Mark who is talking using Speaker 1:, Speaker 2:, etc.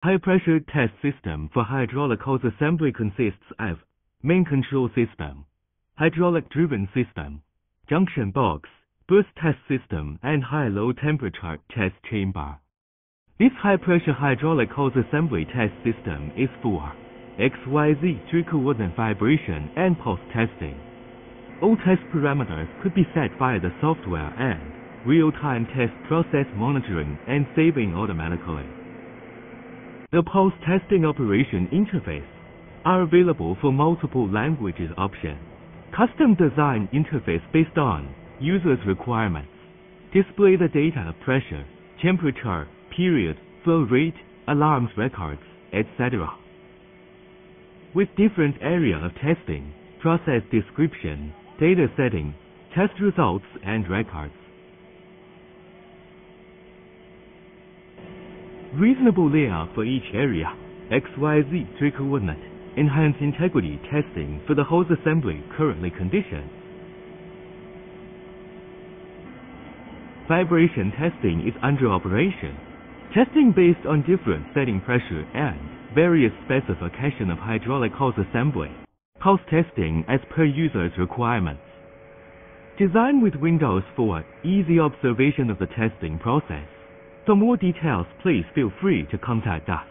Speaker 1: High-pressure test system for hydraulic hose assembly consists of main control system, hydraulic-driven system, junction box, burst test system, and high-low temperature test chamber. This high-pressure hydraulic hose assembly test system is for XYZ three-coordinate vibration and pulse testing. All test parameters could be set via the software and real-time test process monitoring and saving automatically. The pulse testing operation interface are available for multiple languages option. Custom design interface based on user's requirements. Display the data pressure, temperature, period, flow rate, alarms records, etc. With different area of testing, process description, data setting, test results and records. Reasonable layout for each area, XYZ three-coordinate, enhance integrity testing for the hose assembly currently conditions. Vibration testing is under operation. Testing based on different setting pressure and various specification of hydraulic hose assembly. Pulse testing as per user's requirements. Design with Windows for easy observation of the testing process. For more details, please feel free to contact us.